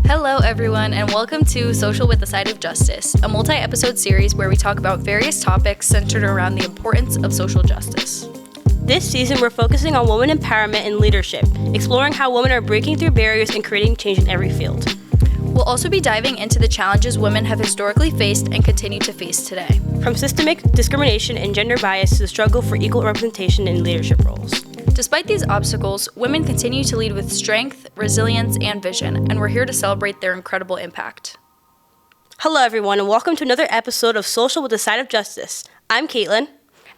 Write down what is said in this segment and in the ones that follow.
Hello, everyone, and welcome to Social with a Side of Justice, a multi-episode series where we talk about various topics centered around the importance of social justice. This season, we're focusing on women empowerment and leadership, exploring how women are breaking through barriers and creating change in every field. We'll also be diving into the challenges women have historically faced and continue to face today. From systemic discrimination and gender bias to the struggle for equal representation in leadership roles. Despite these obstacles, women continue to lead with strength, resilience, and vision, and we're here to celebrate their incredible impact. Hello, everyone, and welcome to another episode of Social with a Side of Justice. I'm Caitlin.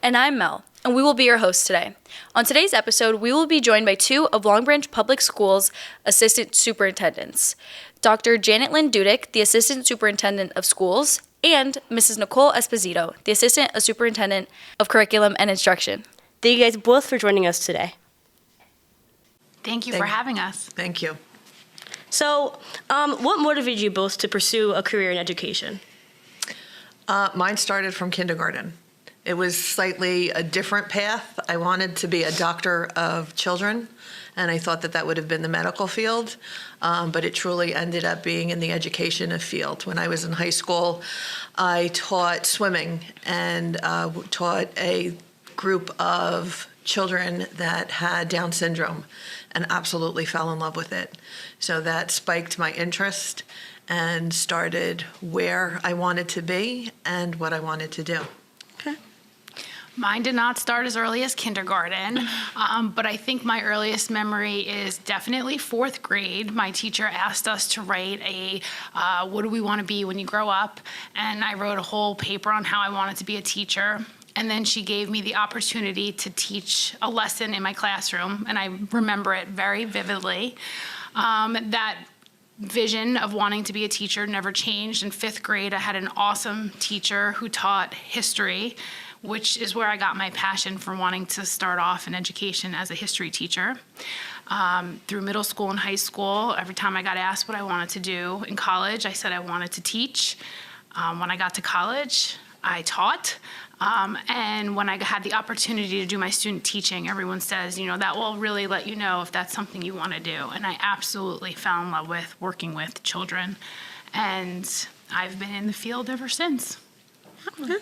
And I'm Mel, and we will be your hosts today. On today's episode, we will be joined by two of Long Branch Public Schools' assistant superintendents, Dr. JanetLynn Dudick, the Assistant Superintendent of Schools, and Mrs. Nicole Esposito, the Assistant Superintendent of Curriculum and Instruction. Thank you guys both for joining us today. Thank you for having us. Thank you. So, what motivated you both to pursue a career in education? Mine started from kindergarten. It was slightly a different path. I wanted to be a doctor of children, and I thought that would have been the medical field, but it truly ended up being in the education field. When I was in high school, I taught swimming and taught a group of children that had Down syndrome and absolutely fell in love with it. So that spiked my interest and started where I wanted to be and what I wanted to do. Okay. Mine did not start as early as kindergarten, but I think my earliest memory is definitely fourth grade. My teacher asked us to write what do we want to be when you grow up? And I wrote a whole paper on how I wanted to be a teacher. And then she gave me the opportunity to teach a lesson in my classroom, and I remember it very vividly. That vision of wanting to be a teacher never changed. In fifth grade, I had an awesome teacher who taught history, which is where I got my passion for wanting to start off in education as a history teacher. Through middle school and high school, every time I got asked what I wanted to do in college, I said I wanted to teach. When I got to college, I taught. And when I had the opportunity to do my student teaching, everyone says, that will really let you know if that's something you want to do. And I absolutely fell in love with working with children. And I've been in the field ever since. Okay.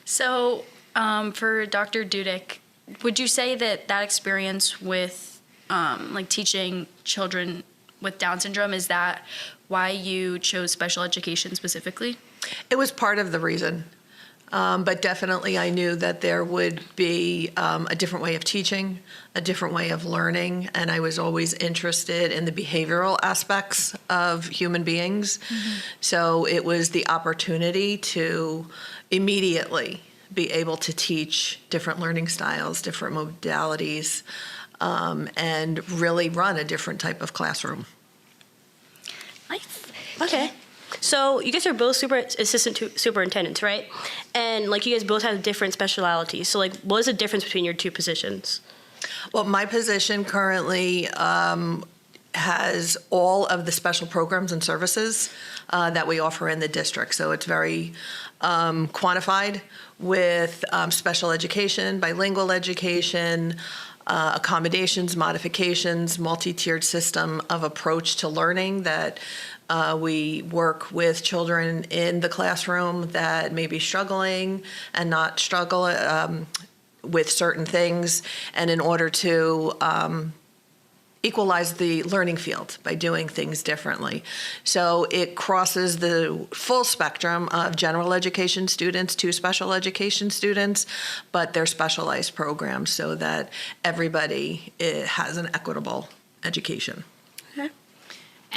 So for Dr. Dudick, would you say that experience with teaching children with Down syndrome, is that why you chose special education specifically? It was part of the reason. But definitely I knew that there would be a different way of teaching, a different way of learning, and I was always interested in the behavioral aspects of human beings. Mm-hmm. So it was the opportunity to immediately be able to teach different learning styles, different modalities, and really run a different type of classroom. Nice. Okay. So you guys are both assistant superintendents, right? And you guys both have different specialities. So what is the difference between your two positions? Well, my position currently has all of the special programs and services that we offer in the district. So it's very quantified with special education, bilingual education, accommodations, modifications, multi-tiered system of approach to learning that we work with children in the classroom that may be struggling and not struggle with certain things, and in order to equalize the learning field by doing things differently. So it crosses the full spectrum of general education students to special education students, but they're specialized programs so that everybody has an equitable education. Okay.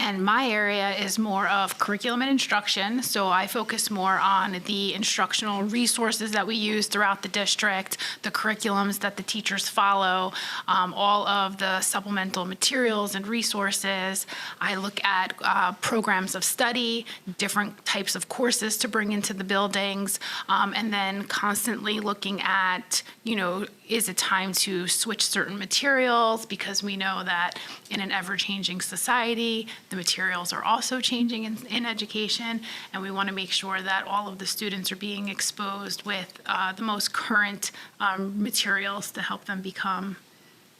And my area is more of curriculum and instruction. So I focus more on the instructional resources that we use throughout the district, the curriculums that the teachers follow, all of the supplemental materials and resources. I look at programs of study, different types of courses to bring into the buildings, and then constantly looking at, is it time to switch certain materials, because we know that in an ever-changing society, the materials are also changing in education, and we want to make sure that all of the students are being exposed with the most current materials to help them become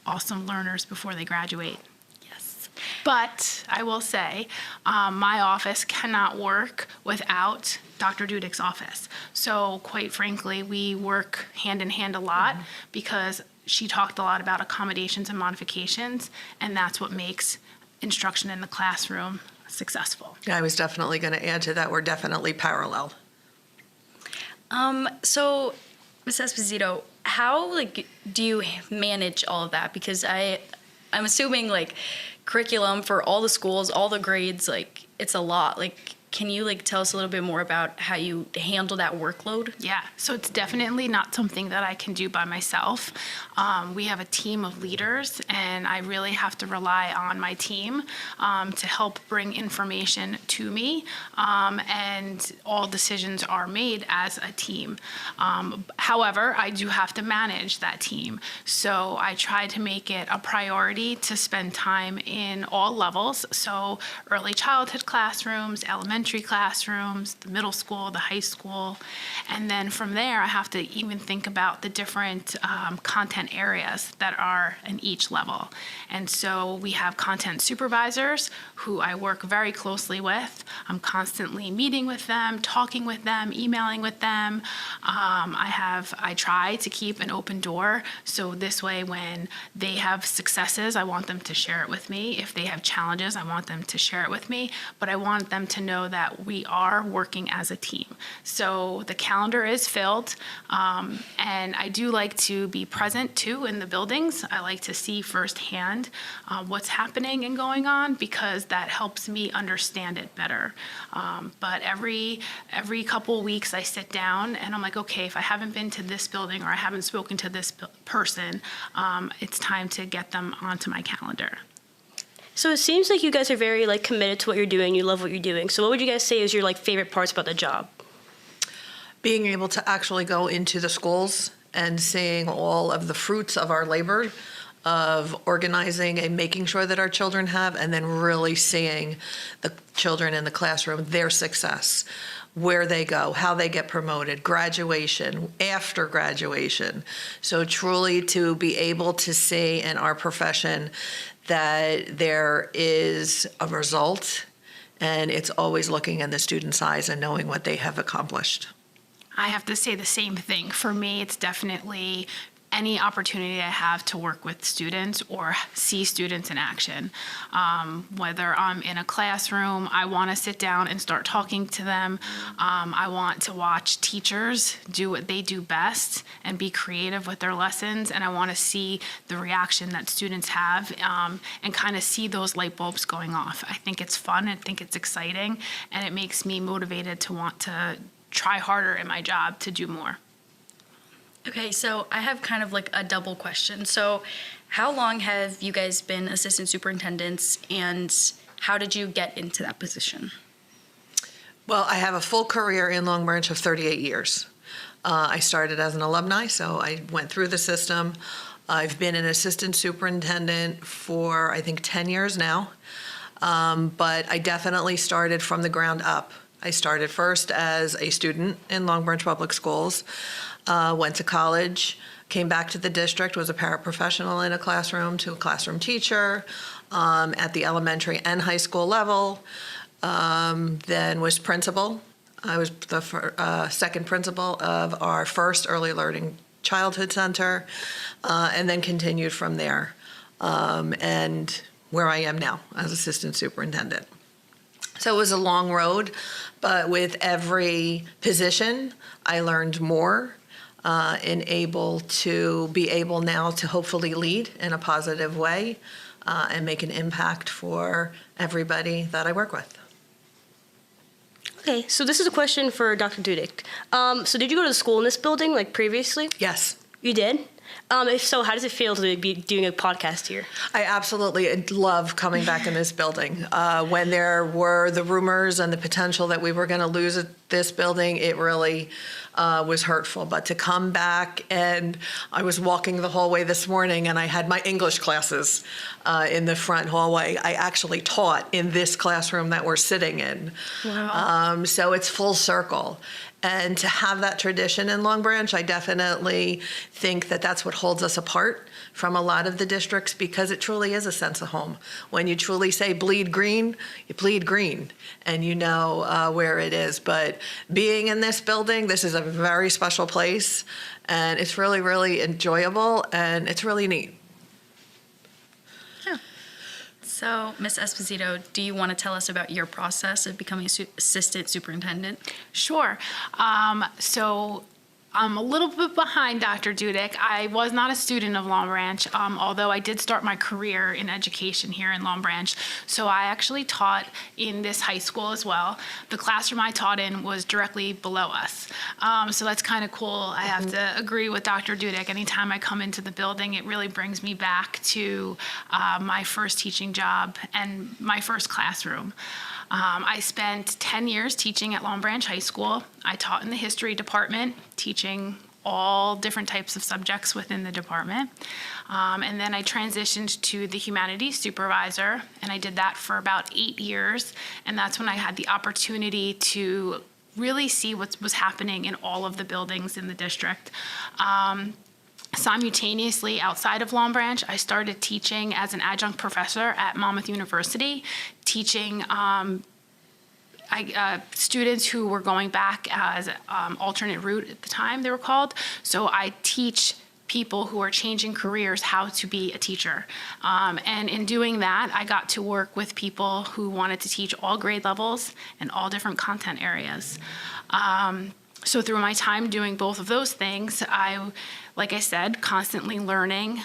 awesome learners before they graduate. But I will say, my office cannot work without Dr. Dudick's office. So quite frankly, we work hand in hand a lot because she talked a lot about accommodations and modifications, and that's what makes instruction in the classroom successful. Yeah, I was definitely going to add to that. We're definitely parallel. So, Ms. Esposito, how do you manage all of that? Because I'm assuming curriculum for all the schools, all the grades, it's a lot. Can you tell us a little bit more about how you handle that workload? Yeah, so it's definitely not something that I can do by myself. We have a team of leaders, and I really have to rely on my team to help bring information to me, and all decisions are made as a team. However, I do have to manage that team, so I try to make it a priority to spend time in all levels, so early childhood classrooms, elementary classrooms, the middle school, the high school, and then from there I have to even think about the different content areas that are in each level. And so we have content supervisors who I work very closely with. I'm constantly meeting with them, talking with them, emailing with them. I try to keep an open door, so this way when they have successes, I want them to share it with me. If they have challenges, I want them to share it with me, but I want them to know that we are working as a team. So the calendar is filled, and I do like to be present too in the buildings. I like to see firsthand what's happening and going on, because that helps me understand it better. But every couple weeks I sit down and I'm like, okay, if I haven't been to this building or I haven't spoken to this person, it's time to get them onto my calendar. So it seems like you guys are very committed to what you're doing. You love what you're doing. So what would you guys say is your favorite parts about the job? Being able to actually go into the schools and seeing all of the fruits of our labor of organizing and making sure that our children have, and then really seeing the children in the classroom, their success, where they go, how they get promoted, graduation, after graduation. So truly to be able to see in our profession that there is a result, and it's always looking in the student's eyes and knowing what they have accomplished. I have to say the same thing. For me, it's definitely any opportunity I have to work with students or see students in action. Whether I'm in a classroom, I want to sit down and start talking to them. I want to watch teachers do what they do best and be creative with their lessons. And I want to see the reaction that students have, and kind of see those light bulbs going off. I think it's fun. I think it's exciting. And it makes me motivated to want to try harder in my job to do more. Okay, so I have kind of a double question. So how long have you guys been assistant superintendents, and how did you get into that position? Well, I have a full career in Long Branch of 38 years. I started as an alumni, so I went through the system. I've been an assistant superintendent for, I think, 10 years now. But I definitely started from the ground up. I started first as a student in Long Branch Public Schools. Went to college, came back to the district, was a paraprofessional in a classroom, to a classroom teacher at the elementary and high school level, then was principal. I was the second principal of our first early learning childhood center, and then continued from there, and where I am now as assistant superintendent. So it was a long road, but with every position, I learned more. And able to be able now to hopefully lead in a positive way and make an impact for everybody that I work with. Okay, so this is a question for Dr. Dudick. So did you go to school in this building, like previously? Yes. You did? If so, how does it feel to be doing a podcast here? I absolutely love coming back in this building. When there were the rumors and the potential that we were going to lose this building, it really was hurtful. But to come back, and I was walking the hallway this morning and I had my English classes in the front hallway. I actually taught in this classroom that we're sitting in. Wow. So it's full circle. And to have that tradition in Long Branch, I definitely think that that's what holds us apart from a lot of the districts, because it truly is a sense of home. When you truly say bleed green, you bleed green, and you know where it is. But being in this building, this is a very special place, and it's really, really enjoyable, and it's really neat. So, Ms. Esposito, do you want to tell us about your process of becoming assistant superintendent? Sure. So I'm a little bit behind Dr. Dudick. I was not a student of Long Branch, although I did start my career in education here in Long Branch. So I actually taught in this high school as well. The classroom I taught in was directly below us. So that's kind of cool. I have to agree with Dr. Dudick. Anytime I come into the building, it really brings me back to my first teaching job and my first classroom. I spent 10 years teaching at Long Branch High School. I taught in the history department, teaching all different types of subjects within the department. And then I transitioned to the humanities supervisor, and I did that for about 8 years. And that's when I had the opportunity to really see what was happening in all of the buildings in the district. Simultaneously, outside of Long Branch, I started teaching as an adjunct professor at Monmouth University, teaching students who were going back as alternate route at the time, they were called. So I teach people who are changing careers how to be a teacher. And in doing that, I got to work with people who wanted to teach all grade levels and all different content areas. So through my time doing both of those things, like I said, constantly learning.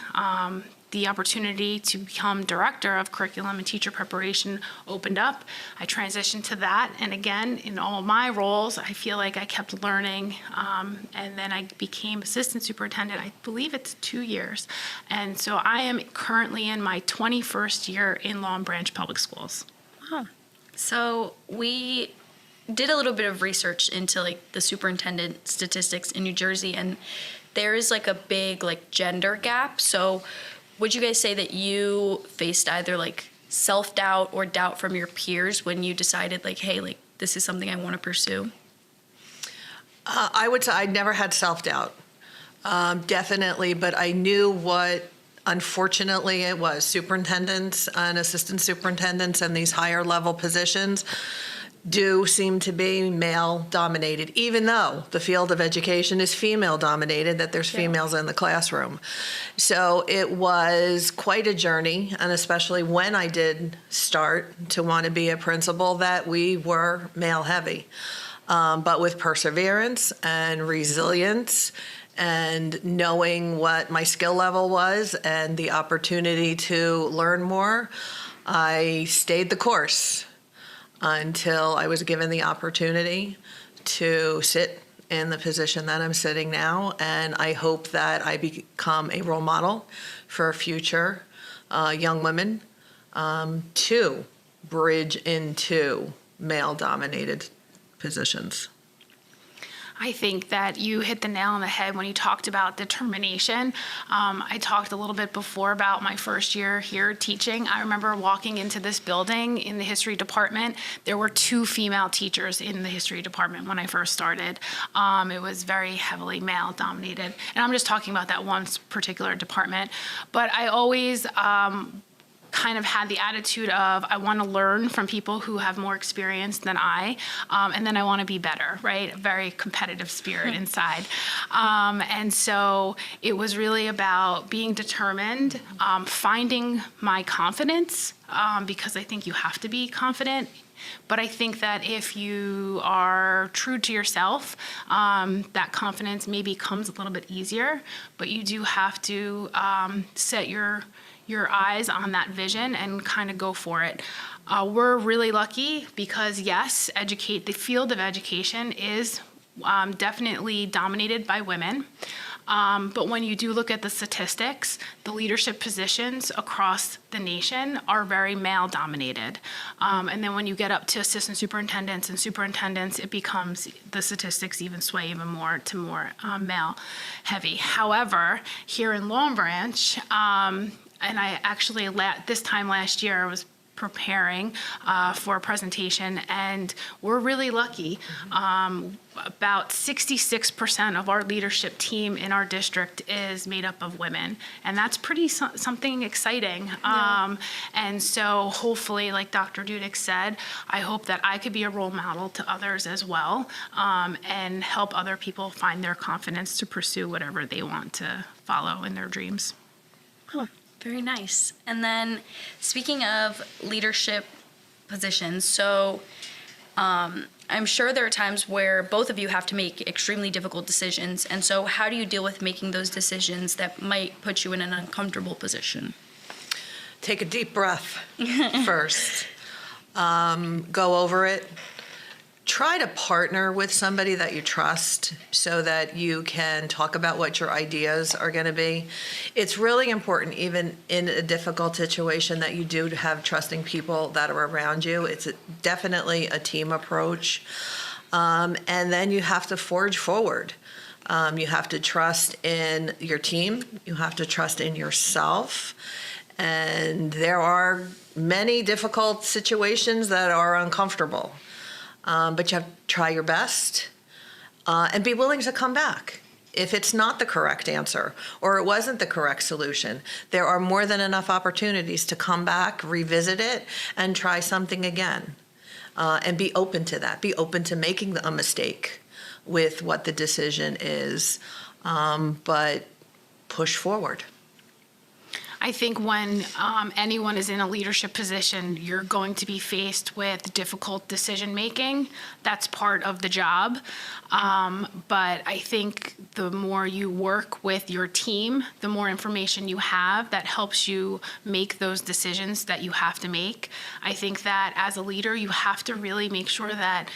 The opportunity to become director of curriculum and teacher preparation opened up. I transitioned to that, and again, in all my roles, I feel like I kept learning, and then I became assistant superintendent. I believe it's 2 years, and so I am currently in my 21st year in Long Branch Public Schools. Oh. So we did a little bit of research into like the superintendent statistics in New Jersey, and there is like a big like gender gap. So would you guys say that you faced either like self-doubt or doubt from your peers when you decided like, hey, like this is something I want to pursue? I would say I never had self-doubt, definitely, but I knew what, unfortunately, it was. Superintendents and assistant superintendents and these higher level positions do seem to be male-dominated, even though the field of education is female-dominated, that there's females in the classroom. So it was quite a journey, and especially when I did start to want to be a principal, that we were male-heavy. But with perseverance and resilience and knowing what my skill level was and the opportunity to learn more, I stayed the course until I was given the opportunity to sit in the position that I'm sitting now. And I hope that I become a role model for future young women to bridge into male-dominated positions. I think that you hit the nail on the head when you talked about determination. I talked a little bit before about my first year here teaching. I remember walking into this building in the history department. There were 2 female teachers in the history department when I first started. It was very heavily male dominated. And I'm just talking about that one particular department. But I always kind of had the attitude of I want to learn from people who have more experience than I, and then I want to be better, right? A very competitive spirit inside. And so it was really about being determined, finding my confidence, because I think you have to be confident. But I think that if you are true to yourself, that confidence maybe comes a little bit easier, but you do have to set your your eyes on that vision and kind of go for it. We're really lucky because, yes, the field of education is definitely dominated by women. But when you do look at the statistics, the leadership positions across the nation are very male dominated. And then when you get up to assistant superintendents and superintendents, the statistics even sway even more to more male heavy. However, here in Long Branch, and I actually, this time last year, I was preparing for a presentation, and we're really lucky. About 66% of our leadership team in our district is made up of women, and that's pretty something exciting. And so hopefully, like Dr. Dudick said, I hope that I could be a role model to others as well, and help other people find their confidence to pursue whatever they want to follow in their dreams. Oh, very nice. And then speaking of leadership positions, so I'm sure there are times where both of you have to make extremely difficult decisions. And so how do you deal with making those decisions that might put you in an uncomfortable position? Take a deep breath first. Go over it. Try to partner with somebody that you trust so that you can talk about what your ideas are going to be. It's really important, even in a difficult situation, that you do have trusting people that are around you. It's definitely a team approach. And then you have to forge forward. You have to trust in your team. You have to trust in yourself. And there are many difficult situations that are uncomfortable. But you have to try your best and be willing to come back. If it's not the correct answer or it wasn't the correct solution, there are more than enough opportunities to come back, revisit it, and try something again. And be open to that. Be open to making a mistake with what the decision is, but push forward. I think when anyone is in a leadership position, you're going to be faced with difficult decision making. That's part of the job. But I think the more you work with your team, the more information you have that helps you make those decisions that you have to make. I think that as a leader, you have to really make sure that,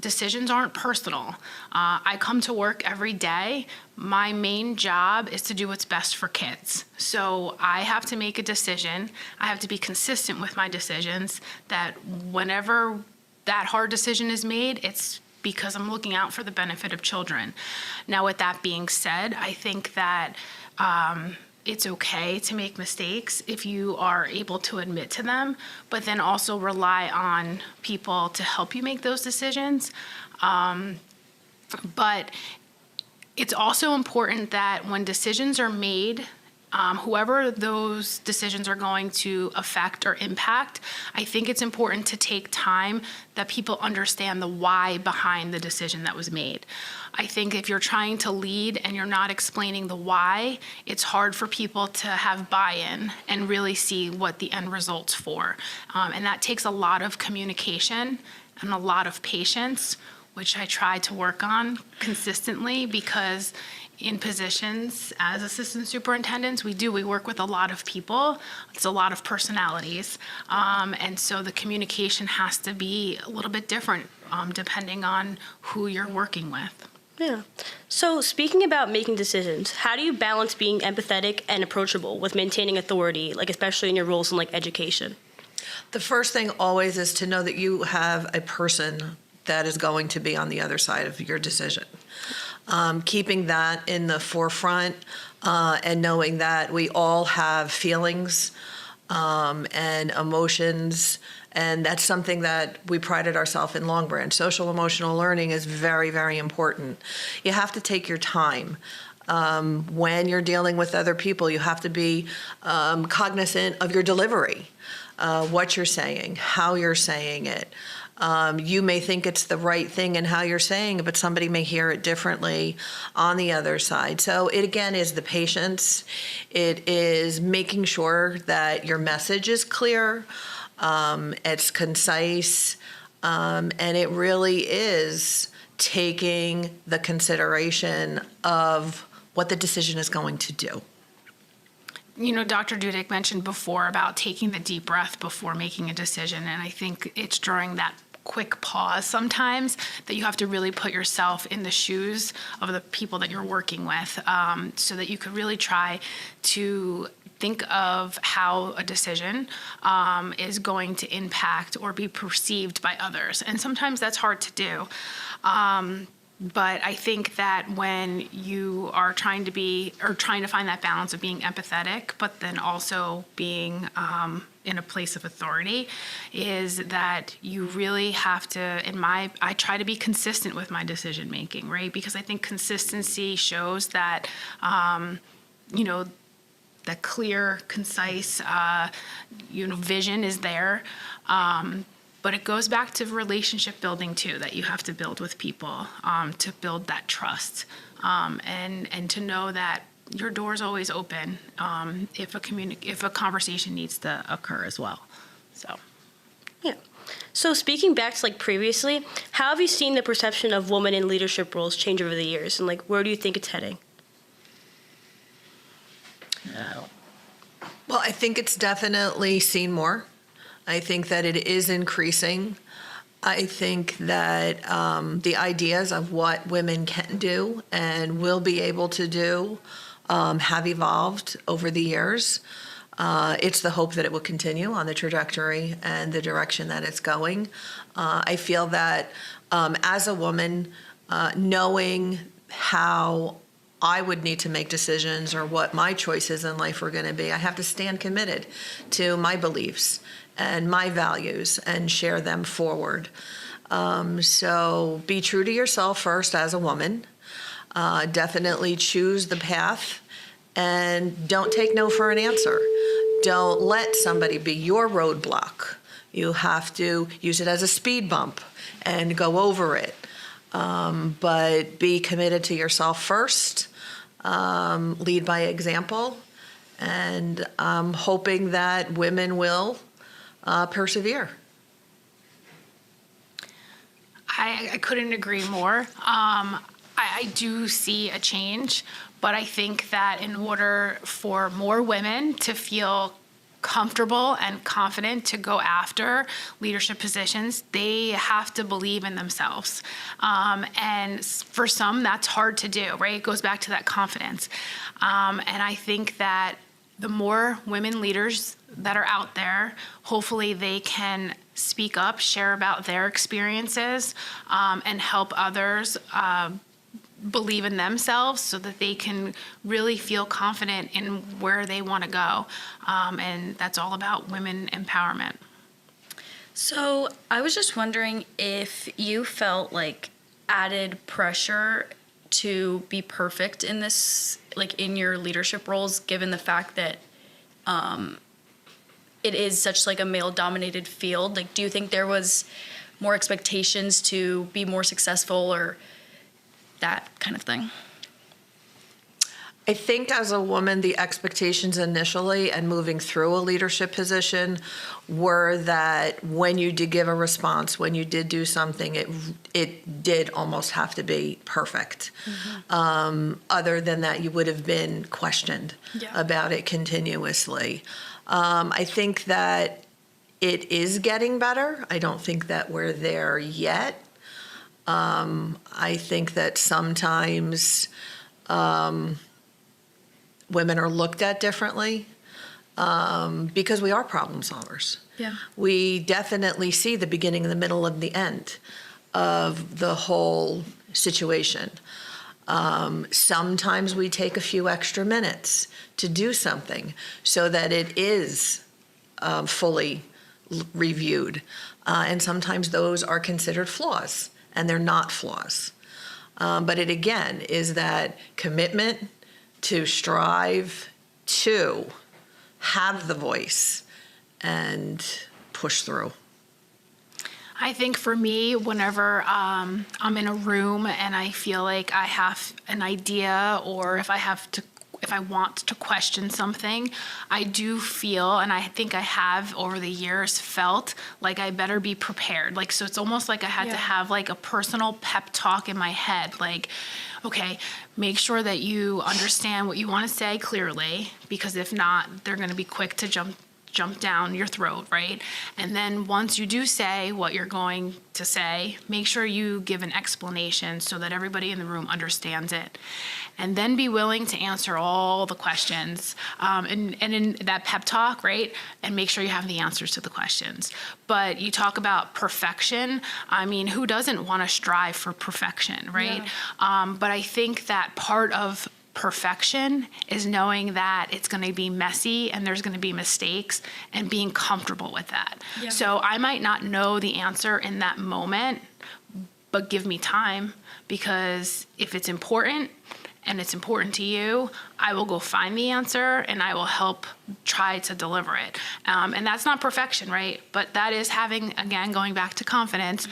decisions aren't personal. I come to work every day. My main job is to do what's best for kids. So I have to make a decision. I have to be consistent with my decisions, that whenever that hard decision is made, it's because I'm looking out for the benefit of children. Now, with that being said, I think that it's okay to make mistakes if you are able to admit to them, but then also rely on people to help you make those decisions. But it's also important that when decisions are made, whoever those decisions are going to affect or impact, I think it's important to take time that people understand the why behind the decision that was made. I think if you're trying to lead and you're not explaining the why, it's hard for people to have buy-in and really see what the end result's for. And that takes a lot of communication and a lot of patience, which I try to work on consistently, because in positions as assistant superintendents, we work with a lot of people. It's a lot of personalities. And so the communication has to be a little bit different depending on who you're working with. Yeah. So speaking about making decisions, how do you balance being empathetic and approachable with maintaining authority, like especially in your roles in like education? The first thing always is to know that you have a person that is going to be on the other side of your decision. Keeping that in the forefront and knowing that we all have feelings and emotions, and that's something that we prided ourselves in Long Branch. Social emotional learning is very, very important. You have to take your time. When you're dealing with other people, you have to be cognizant of your delivery, what you're saying, how you're saying it. You may think it's the right thing in how you're saying it, but somebody may hear it differently on the other side. So it, again, is the patience. It is making sure that your message is clear, it's concise, and it really is taking the consideration of what the decision is going to do. Dr. Dudick mentioned before about taking the deep breath before making a decision. And I think it's during that quick pause sometimes that you have to really put yourself in the shoes of the people that you're working with, so that you could really try to think of how a decision is going to impact or be perceived by others. And sometimes that's hard to do. But I think that when you are trying to find that balance of being empathetic, but then also being in a place of authority, is that you really have to, I try to be consistent with my decision making, right? Because I think consistency shows that, that clear, concise, vision is there. But it goes back to relationship building too, that you have to build with people to build that trust, and to know that your door's always open if a conversation needs to occur as well. So. Yeah. So speaking back to previously, how have you seen the perception of women in leadership roles change over the years, and where do you think it's heading? Well, I think it's definitely seen more. I think that it is increasing. I think that the ideas of what women can do and will be able to do have evolved over the years. It's the hope that it will continue on the trajectory and the direction that it's going. I feel that as a woman, knowing how I would need to make decisions or what my choices in life were going to be, I have to stand committed to my beliefs and my values and share them forward. So be true to yourself first as a woman. Definitely choose the path and don't take no for an answer. Don't let somebody be your roadblock. You have to use it as a speed bump and go over it. But be committed to yourself first. Lead by example. And I'm hoping that women will persevere. I couldn't agree more. I do see a change, but I think that in order for more women to feel comfortable and confident to go after leadership positions, they have to believe in themselves. And for some, that's hard to do, right? It goes back to that confidence. And I think that the more women leaders that are out there, hopefully they can speak up, share about their experiences, and help others believe in themselves so that they can really feel confident in where they want to go. And that's all about women empowerment. So I was just wondering if you felt added pressure to be perfect in this, in your leadership roles, given the fact that it is such a male-dominated field. Do you think there was more expectations to be more successful or that kind of thing? I think as a woman, the expectations initially and moving through a leadership position were that when you did give a response, when you did do something, it did almost have to be perfect. Mm-hmm. Other than that, you would have been questioned about it continuously. I think that it is getting better. I don't think that we're there yet. I think that sometimes women are looked at differently because we are problem solvers. Yeah. We definitely see the beginning, the middle, and the end of the whole situation. Sometimes we take a few extra minutes to do something so that it is fully reviewed. And sometimes those are considered flaws, and they're not flaws. But it, again, is that commitment to strive to have the voice and push through. I think for me, whenever I'm in a room and I feel like I have an idea, or if I have to if I want to question something, I do feel, and I think I have over the years felt like I better be prepared. Like, so it's almost like I had to have like a personal pep talk in my head. Like, okay, make sure that you understand what you want to say clearly, because if not, they're going to be quick to jump down your throat, right? And then once you do say what you're going to say, make sure you give an explanation so that everybody in the room understands it. And then be willing to answer all the questions. And in that pep talk, right? And make sure you have the answers to the questions. But you talk about perfection. I mean, who doesn't want to strive for perfection, right? Yeah. But I think that part of perfection is knowing that it's going to be messy and there's going to be mistakes and being comfortable with that. Yeah. So I might not know the answer in that moment, but give me time, because if it's important and it's important to you, I will go find the answer and I will help try to deliver it. And that's not perfection, right? But that is having, again, going back to confidence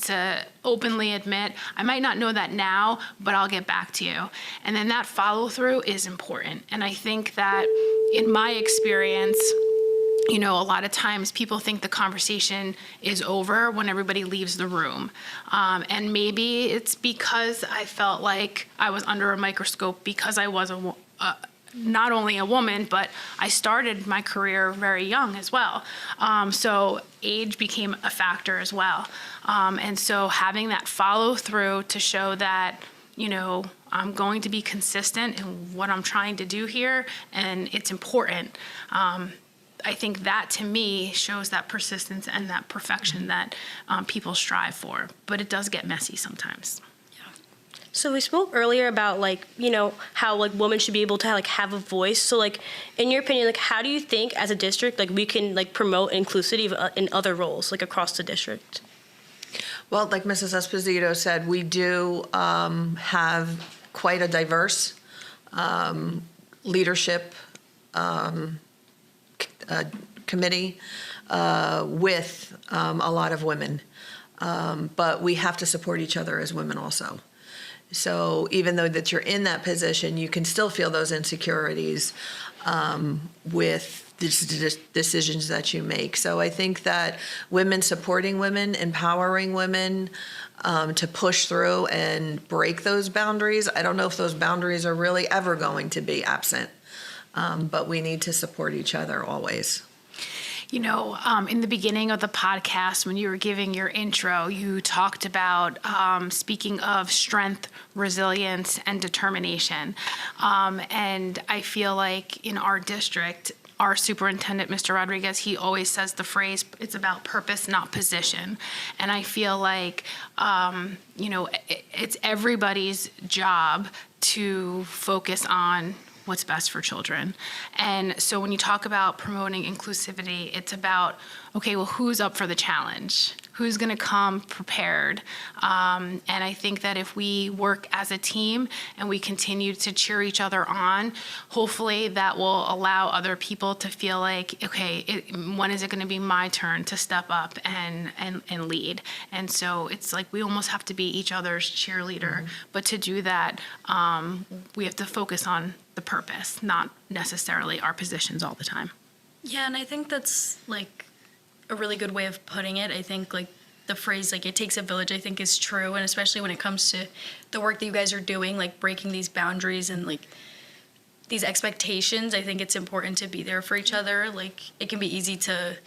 to openly admit, I might not know that now, but I'll get back to you. And then that follow through is important. And I think that in my experience, you know, a lot of times people think the conversation is over when everybody leaves the room. And maybe it's because I felt like I was under a microscope because I was not only a woman, but I started my career very young as well. So age became a factor as well. And so having that follow through to show that, you know, I'm going to be consistent in what I'm trying to do here, and it's important. I think that, to me, shows that persistence and that perfection that people strive for. But it does get messy sometimes. Yeah. So we spoke earlier about, like, you know, how, like, women should be able to, like, have a voice. So, like, in your opinion, like, how do you think as a district, like, we can, like, promote inclusivity in other roles, like, across the district? Well, like Mrs. Esposito said, we do have quite a diverse leadership committee with a lot of women. But we have to support each other as women also. So even though that you're in that position, you can still feel those insecurities with the decisions that you make. So I think that women supporting women, empowering women to push through and break those boundaries. I don't know if those boundaries are really ever going to be absent. But we need to support each other always. You know, in the beginning of the podcast, when you were giving your intro, you talked about speaking of strength, resilience, and determination. And I feel like in our district, our superintendent, Mr. Rodriguez, he always says the phrase, it's about purpose, not position. And I feel like, you know, it's everybody's job to focus on what's best for children. And so when you talk about promoting inclusivity, it's about, okay, well, who's up for the challenge? Who's going to come prepared? And I think that if we work as a team and we continue to cheer each other on, hopefully that will allow other people to feel like, okay, when is it going to be my turn to step up and lead? And so it's like we almost have to be each other's cheerleader. Mm-hmm. But to do that, we have to focus on the purpose, not necessarily our positions all the time. Yeah, and I think that's like a really good way of putting it. I think like the phrase like it takes a village, I think is true, and especially when it comes to the work that you guys are doing, like breaking these boundaries and like these expectations, I think it's important to be there for each other. Like it can be easy to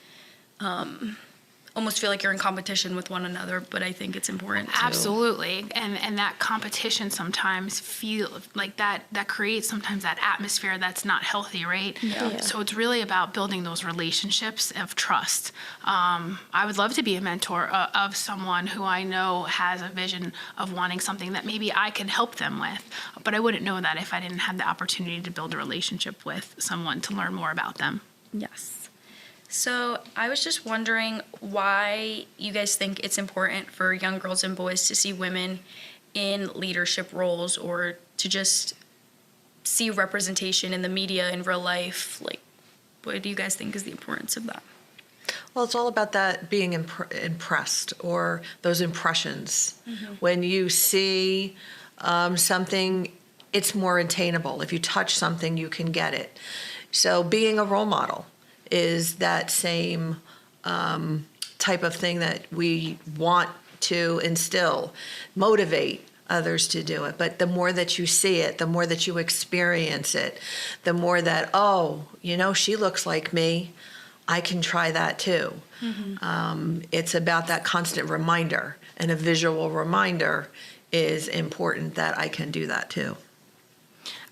almost feel like you're in competition with one another, but I think it's important to... Absolutely. And that competition sometimes feel like that creates sometimes that atmosphere that's not healthy, right? Yeah. So it's really about building those relationships of trust. I would love to be a mentor of someone who I know has a vision of wanting something that maybe I can help them with, but I wouldn't know that if I didn't have the opportunity to build a relationship with someone to learn more about them. Yes. So I was just wondering why you guys think it's important for young girls and boys to see women in leadership roles or to just see representation in the media in real life. Like, what do you guys think is the importance of that? Well, it's all about that being impressed or those impressions. Mm-hmm. When you see something it's more attainable. If you touch something, you can get it. So being a role model is that same type of thing that we want to instill, motivate others to do it. But the more that you see it, the more that you experience it, the more that, oh, she looks like me, I can try that too. It's about that constant reminder, and a visual reminder is important that I can do that too.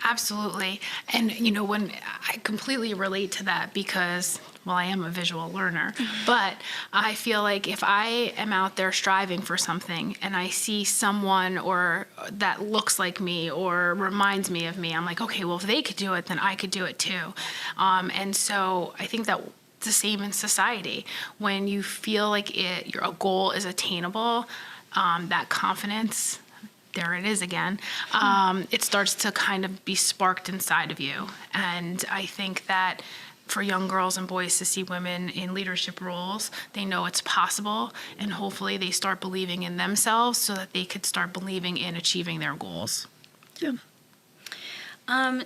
Absolutely. And, when I completely relate to that because, well, I am a visual learner, but I feel like if I am out there striving for something and I see someone or that looks like me or reminds me of me, I'm like, okay, well, if they could do it, then I could do it too. And so I think that it's the same in society. When you feel like your goal is attainable, that confidence, there it is again, it starts to kind of be sparked inside of you. And I think that for young girls and boys to see women in leadership roles, they know it's possible, and hopefully they start believing in themselves so that they could start believing in achieving their goals. Yeah.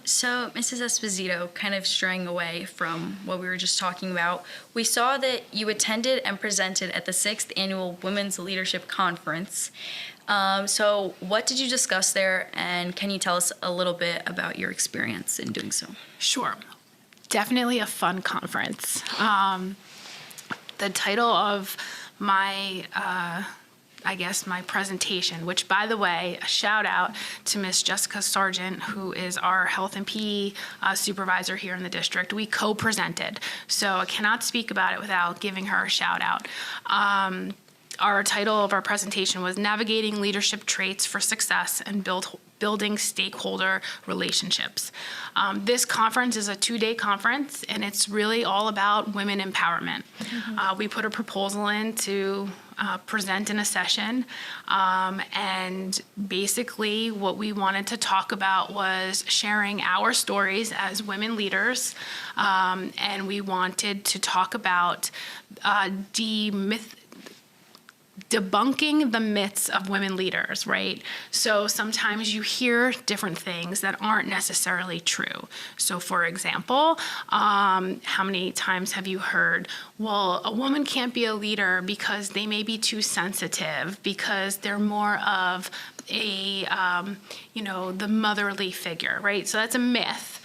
So, Mrs. Esposito, kind of straying away from what we were just talking about, we saw that you attended and presented at the 6th Annual Women's Leadership Conference. So what did you discuss there, and can you tell us a little bit about your experience in doing so? Sure. Definitely a fun conference. The title of my my presentation, which, by the way, a shout out to Miss Jessica Sargent, who is our health and PE supervisor here in the district. We co-presented, so I cannot speak about it without giving her a shout out. Our title of our presentation was Navigating Leadership Traits for Success and Building Stakeholder Relationships. This conference is a 2-day conference, and it's really all about women empowerment. We put a proposal in to present in a session, and basically what we wanted to talk about was sharing our stories as women leaders, and we wanted to talk about debunking the myths of women leaders, right? So sometimes you hear different things that aren't necessarily true. So for example, how many times have you heard, well, a woman can't be a leader because they may be too sensitive, because they're more of a, the motherly figure, right? So that's a myth.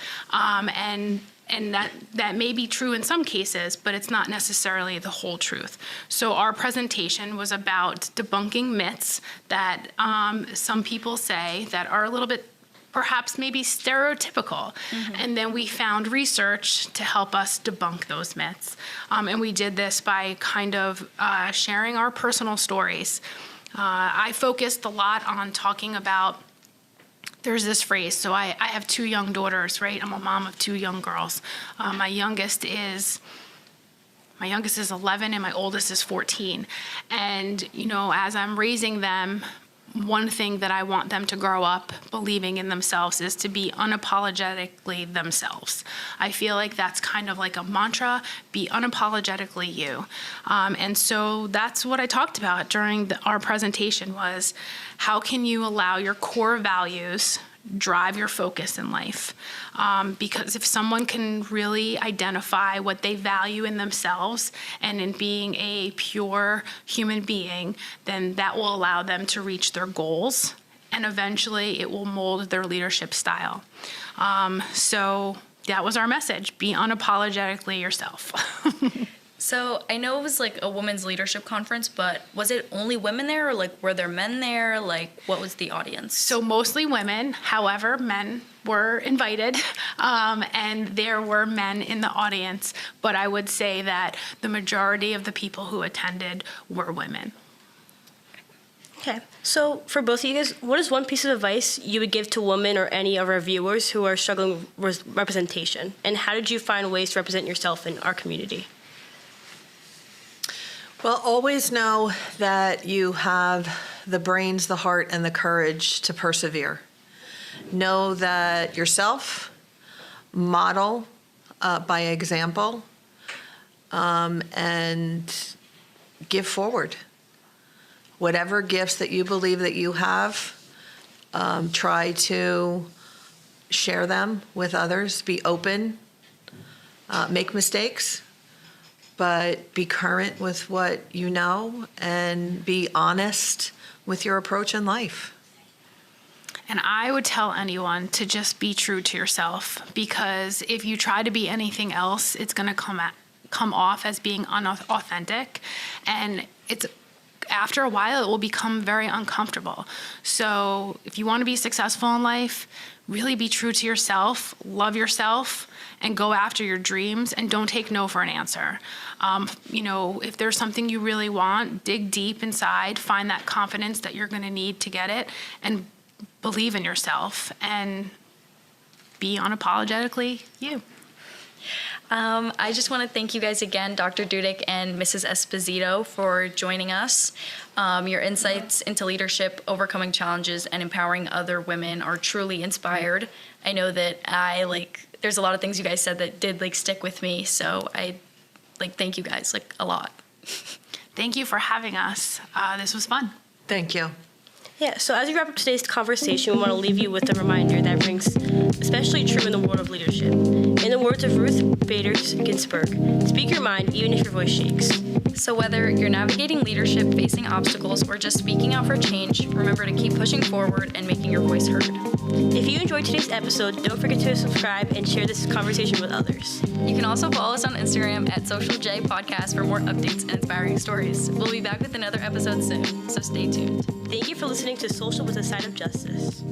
And that may be true in some cases, but it's not necessarily the whole truth. So our presentation was about debunking myths that some people say that are a little bit perhaps maybe stereotypical. And then we found research to help us debunk those myths. And we did this by kind of sharing our personal stories. I focused a lot on talking about, there's this phrase. So I have 2 young daughters, right? I'm a mom of 2 young girls. My youngest is 11 and my oldest is 14. And, as I'm raising them, one thing that I want them to grow up believing in themselves is to be unapologetically themselves. I feel like that's kind of like a mantra, be unapologetically you. And so that's what I talked about during our presentation was, how can you allow your core values drive your focus in life? Because if someone can really identify what they value in themselves and in being a pure human being, then that will allow them to reach their goals, and eventually it will mold their leadership style. So that was our message, be unapologetically yourself. So I know it was like a women's leadership conference, but was it only women there, or like were there men there? Like, what was the audience? So mostly women, however, men were invited, and there were men in the audience, but I would say that the majority of the people who attended were women. Okay. So for both of you guys, what is one piece of advice you would give to women or any of our viewers who are struggling with representation? And how did you find ways to represent yourself in our community? Well, always know that you have the brains, the heart, and the courage to persevere. Know that yourself, model by example, and give forward. Whatever gifts that you believe that you have, try to share them with others, be open, make mistakes, but be current with what you know and be honest with your approach in life. And I would tell anyone to just be true to yourself, because if you try to be anything else, it's going to come off as being unauthentic, and after a while it will become very uncomfortable. So if you want to be successful in life, really be true to yourself, love yourself, and go after your dreams, and don't take no for an answer. If there's something you really want, dig deep inside, find that confidence that you're going to need to get it, and believe in yourself and be unapologetically you. I just want to thank you guys again, Dr. Dudick and Mrs. Esposito, for joining us. Your insights into leadership, overcoming challenges, and empowering other women are truly inspired. I know that there's a lot of things you guys said that did stick with me, so I thank you guys a lot. Thank you for having us. This was fun. Thank you. Yeah, so as we wrap up today's conversation, we want to leave you with a reminder that rings especially true in the world of leadership. In the words of Ruth Bader Ginsburg, speak your mind even if your voice shakes. So whether you're navigating leadership, facing obstacles, or just speaking out for change, remember to keep pushing forward and making your voice heard. If you enjoyed today's episode, don't forget to subscribe and share this conversation with others. You can also follow us on Instagram at SocialJ Podcast for more updates and inspiring stories. We'll be back with another episode soon, so stay tuned. Thank you for listening to Social with a Side of Justice.